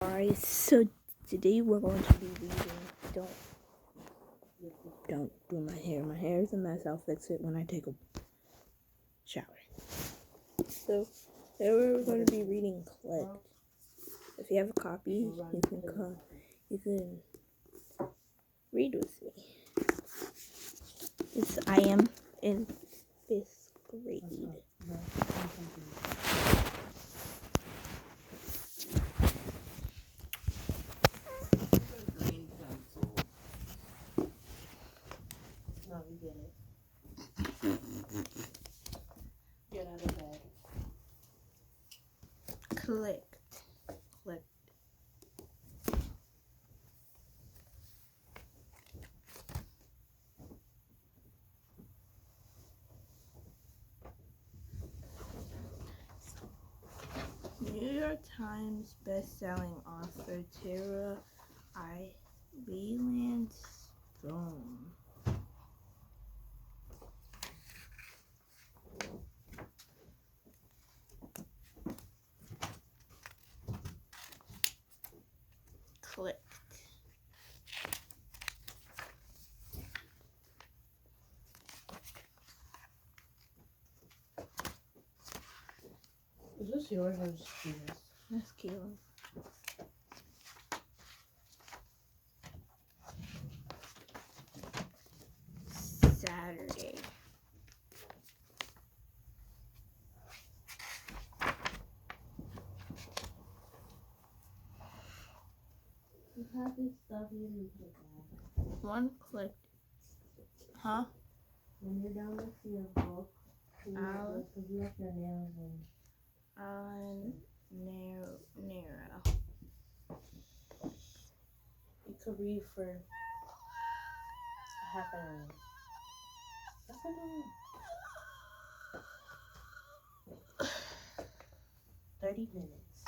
Alright, so today we're going to be reading Don't do my hair. My hair is a mess. I'll fix it when I take a shower. So today we're going to be reading Click. If you have a copy, you can read with me. I am in 5th grade. No, we get it. Get out of bed. Clicked. New York Times best-selling author Tara Leland Stone. Clicked. Is this yours or is this Keely's? That's Keelan. Saturday. You have this stuff you need to look One click. Huh? When you're done with your book, because you have your nails in. Nero. You could read for half an hour. That's enough. 30 minutes.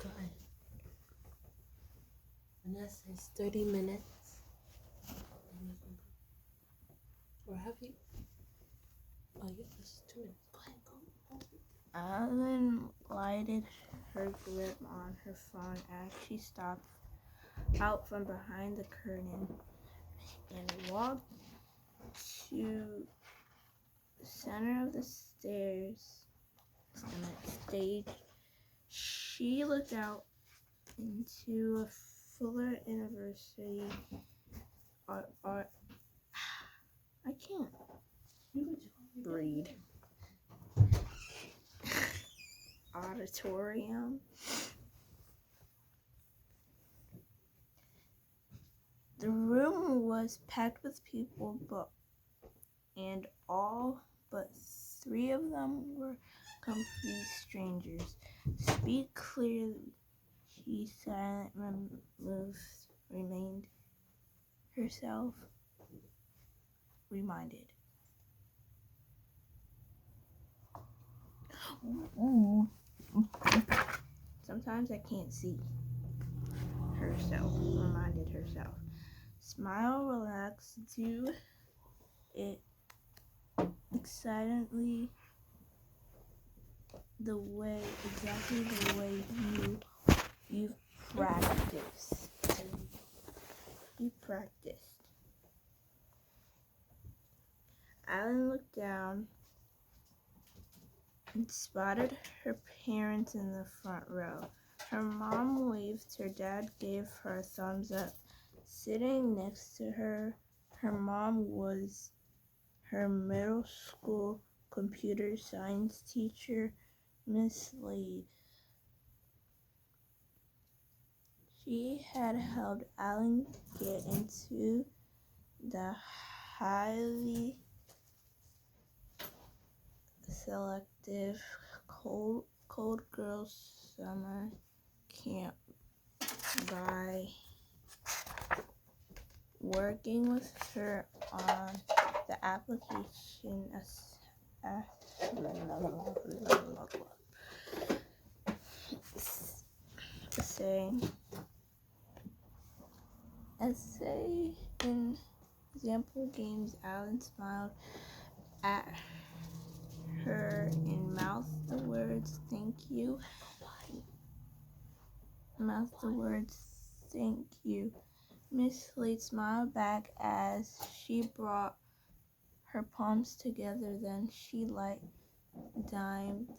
Go ahead. Vanessa, it's 30 minutes. Or have you? Oh, yeah, this is 2 minutes. Go ahead, go. Alan lighted her grip on her phone as she stopped out from behind the curtain and walked to the center of the stage. She looked out into a Fuller University I can't read. Auditorium. The room was packed with people, and all but 3 of them were complete strangers. Speak clearly, she remained herself reminded. Sometimes I can't see. Reminded herself. Smile, relax, do it excitedly exactly the way you've practiced. You practiced. Alan looked down and spotted her parents in the front row. Her mom waved, her dad gave her a thumbs up. Sitting next to her mom was her middle school computer science teacher, Miss Lee. She had helped Alan get into the highly selective Cold Girls Summer Camp by working with her on the application essay in example games. Alan smiled at her and mouthed the words, "Thank you." mouth the words, "Thank you." Miss Slate smiled back as she brought her palms together. Then she dimed,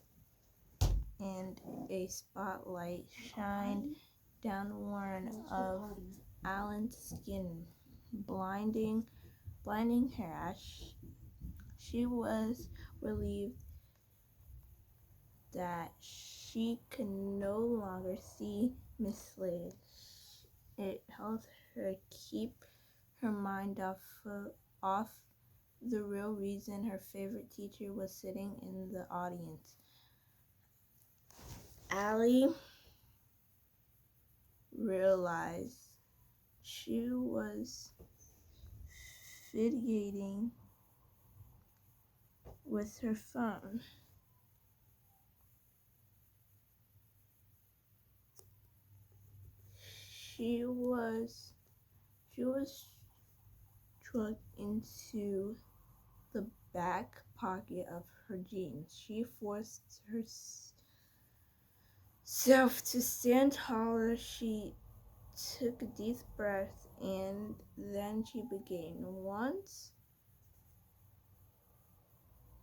and a spotlight shined down one of Alan's skin, blinding her as she was relieved that she could no longer see Miss Slade. It helped her keep her mind off the real reason her favorite teacher was sitting in the audience. Allie realized she was fidgeting with her phone. She was tucked into the back pocket of her jeans. She forced herself to stand taller. She took a deep breath, and then she began.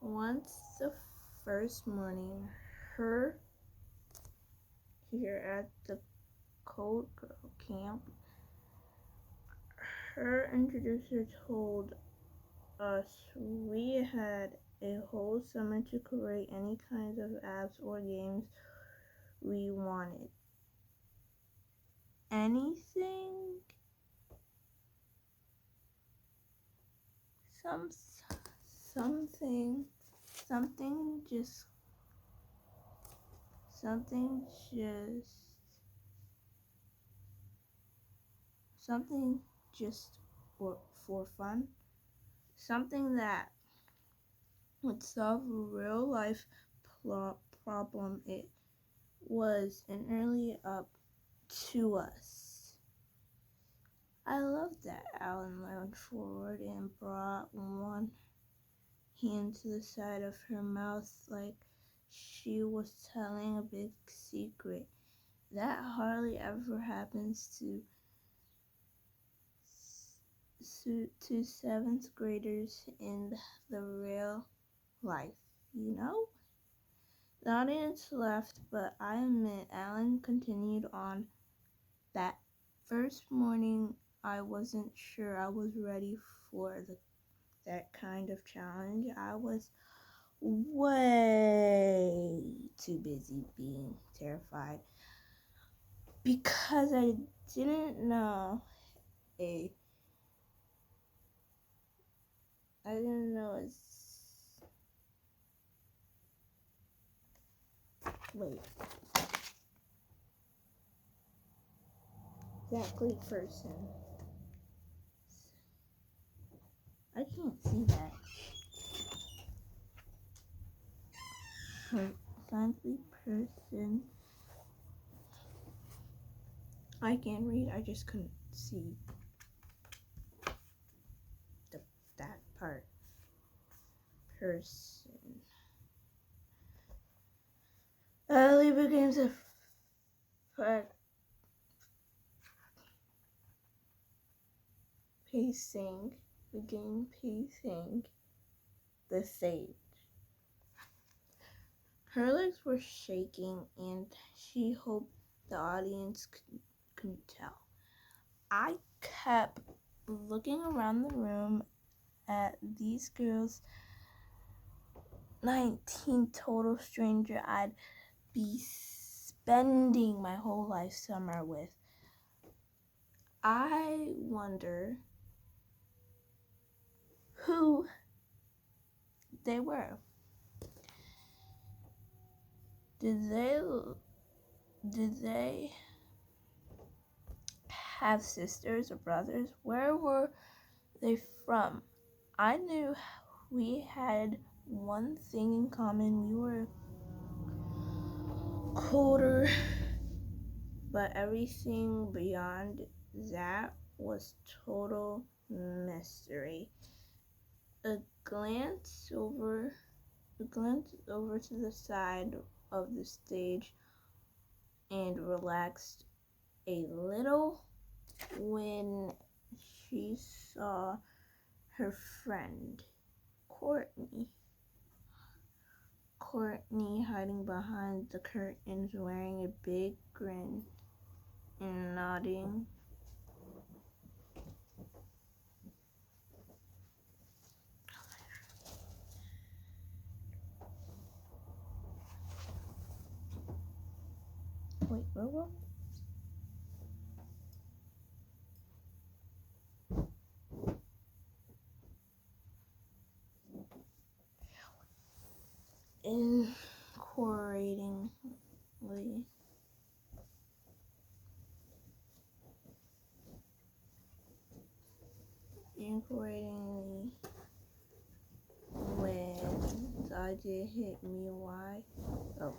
Once the first morning, here at the Cold Girl camp, her introducer told us we had a whole summer to create any kinds of apps or games we wanted. Anything? Something just for fun. Something that would solve a real life problem. It was entirely up to us. I love that. Alan leaned forward and brought one hand to the side of her mouth like she was telling a big secret. That hardly ever happens to seventh graders in the real life, you know? The audience laughed, but I admit Alan continued on. That first morning, I wasn't sure I was ready for that kind of challenge. I was way too busy being terrified because I didn't know exactly person. I can't see that. Exactly person. I can read, I just couldn't see that part. Person. Ellie began pacing the stage. Her legs were shaking, and she hoped the audience couldn't tell. I kept looking around the room at these girls, 19 total stranger I'd be spending my whole life summer with. I wonder who they were. Did they have sisters or brothers? Where were they from? I knew we had one thing in common. We were colder, but everything beyond that was total mystery. A glance over to the side of the stage and relaxed a little when she saw her friend Courtney hiding behind the curtains wearing a big grin and nodding. Wait, what? Incorporatingly, when the idea hit me, why? Oh.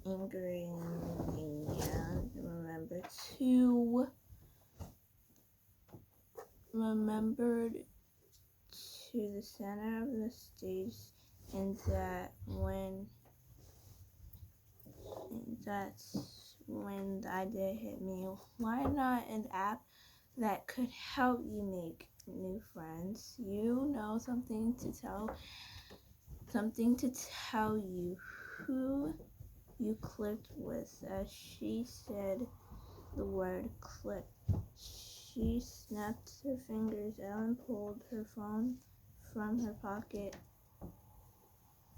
Incorporatingly, remembered to the center of the stage, and that's when the idea hit me. Why not an app that could help you make new friends? Something to tell you who you clicked with. As she said the word click, she snapped her fingers. Ellen pulled her phone from her pocket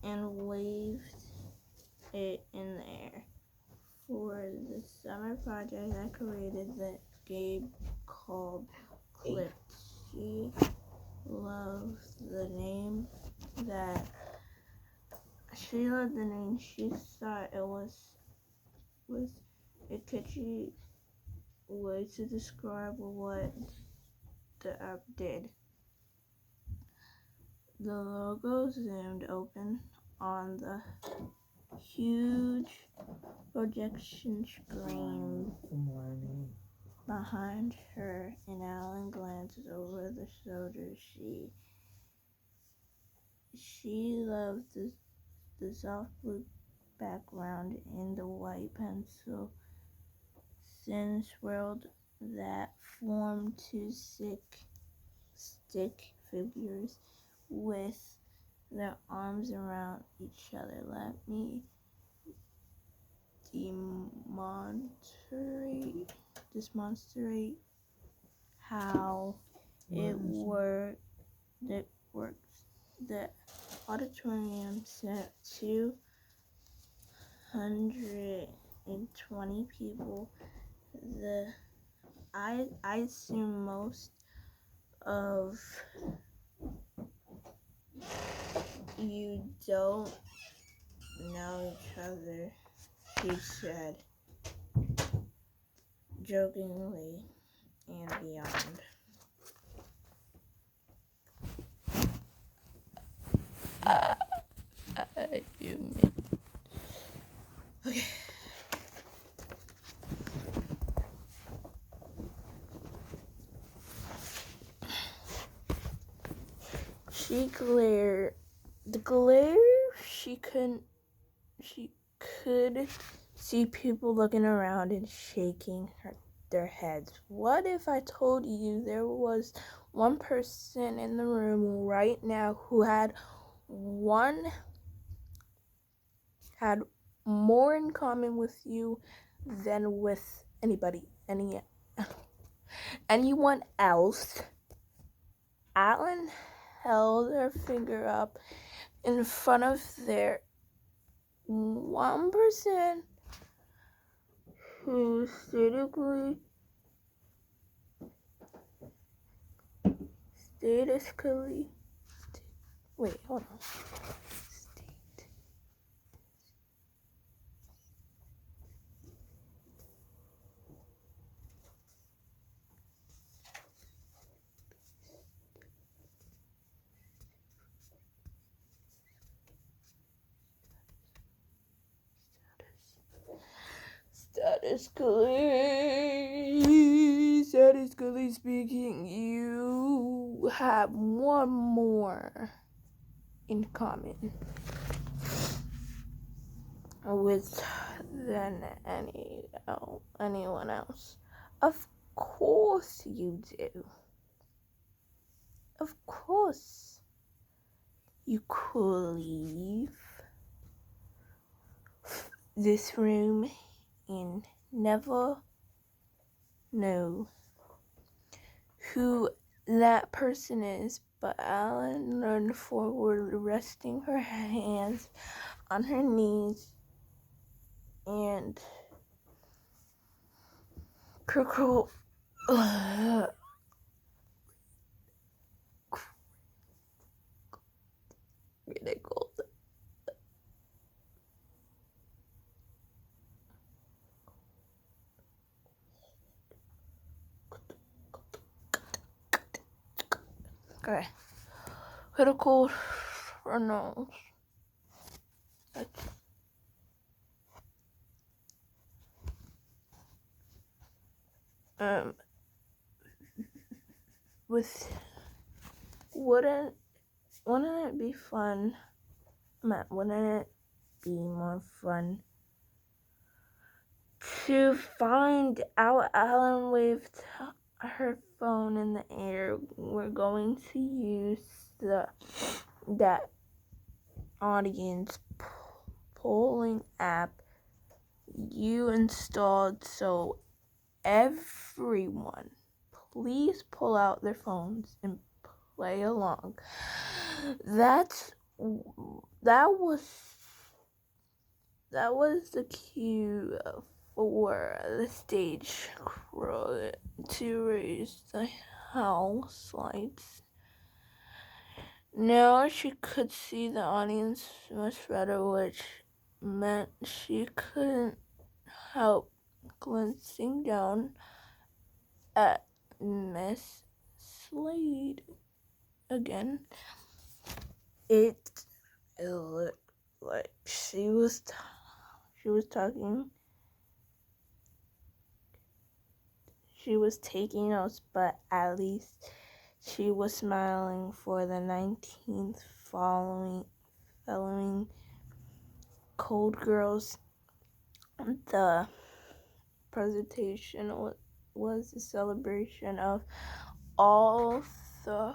and waved it in the air. For the summer project I created that Gabe called Click. She loved the name. She thought it was a catchy way to describe what the app did. The logo zoomed open on the huge projection screen behind her, and Alan glanced over the shoulder. She loved the soft blue background and the white pencil thin swirled that formed two stick figures with their arms around each other. Let me demonstrate how it works. The auditorium sat 220 people. I assume most of you don't know each other, he said, jokingly, and beyond. Okay. She could see people looking around and shaking their heads. What if I told you there was one person in the room right now who had more in common with you than with anyone else? Alan held her finger up in front of their one person who statistically wait, hold on. Statistically speaking, you have one more in common with than anyone else. Of course you do. Of course you could leave this room and never know who that person is. But Alan leaned forward, resting her hands on her knees, and Kirkle ridiculed. Okay. Critical pronouns. Wouldn't it be fun? Wouldn't it be more fun to find out? Alan waved her phone in the air. We're going to use that audience polling app you installed, so everyone, please pull out their phones and play along. That was the cue for the stage crew to raise the house lights. Now she could see the audience much better, which meant she couldn't help glancing down at Miss Slade again. It looked like she was talking. She was taking notes, but at least she was smiling. For the 19th following Cold Girls, the presentation was a celebration of all the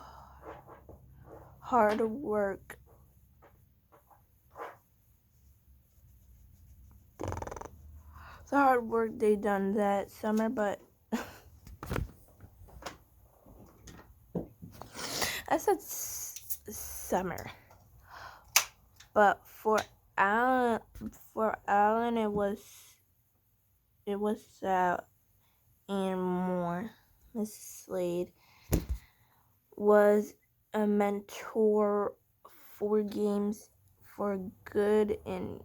hard work they done that summer. But I said summer, but for Alan, it was that and more. Mrs. Slade was a mentor for games for good and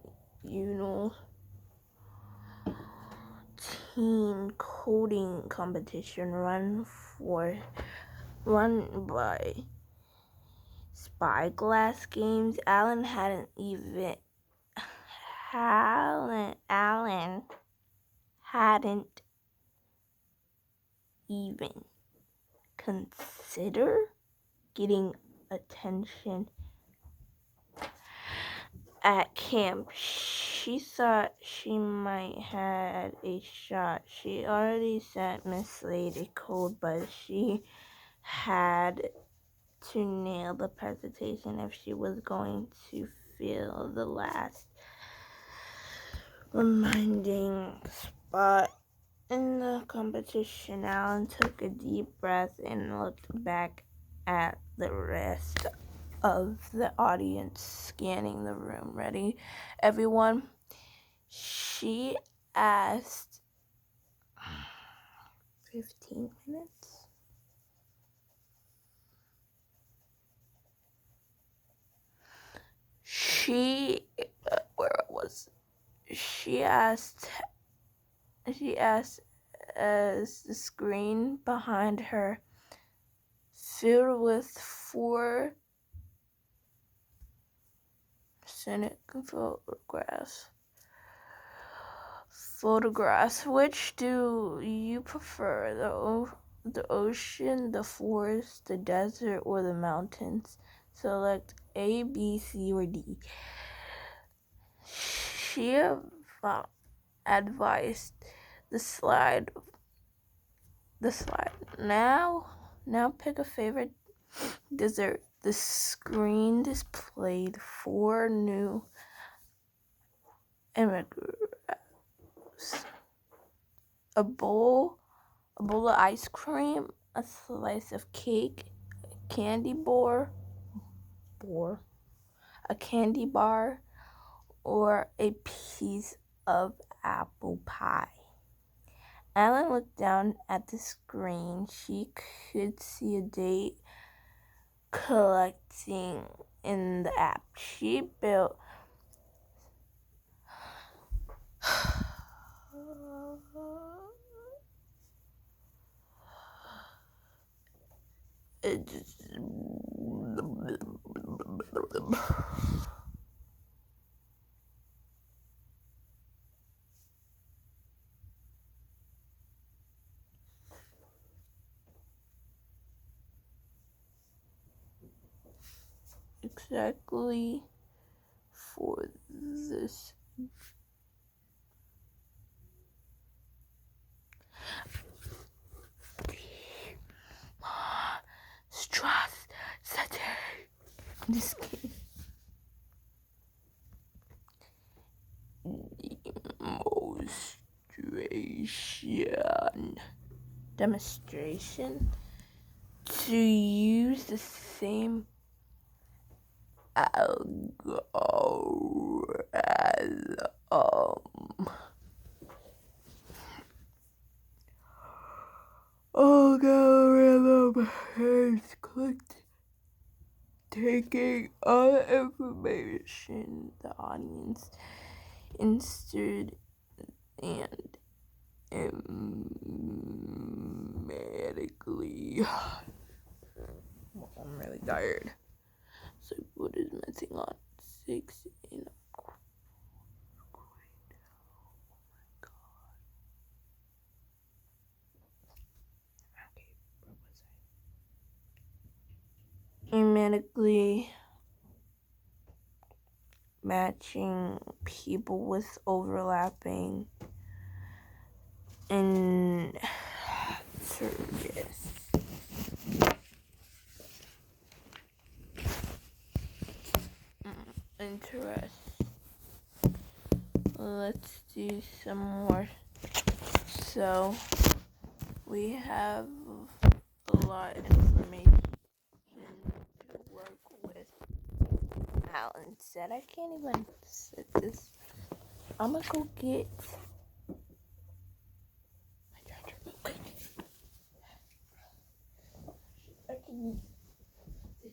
teen coding competition run by Spyglass Games. Alan hadn't even considered getting attention at camp. She thought she might have a shot. She already sent Miss Slade a code, but she had to nail the presentation if she was going to fill the last remaining spot in the competition. Alan took a deep breath and looked back at the rest of the audience, scanning the room. Ready, everyone? She asked. 15 minutes? She asked as the screen behind her filled with 4 scenic photographs. Which do you prefer, the ocean, the forest, the desert, or the mountains? Select A, B, C, or D. She advised the slide. Now pick a favorite dessert. The screen displayed 4 new immigrants. A bowl of ice cream, a slice of cake, a candy bar, or a piece of apple pie. Ellen looked down at the screen. She could see a date collecting in the app. She built exactly for this. Strass Saturday. This demonstration to use the same algorithm as algorithm has clicked, taking all the information the audience inserted and automatically. I'm really tired. So what is missing on 6 in a grade? Oh my god. Okay, where was I? Automatically matching people with overlapping interest. Let's do some more. So we have a lot of information to work with. Alan said I can't even set this. I'm gonna go get my charger real quick. I can use this.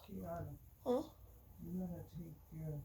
Kiana, Huh? you gotta take your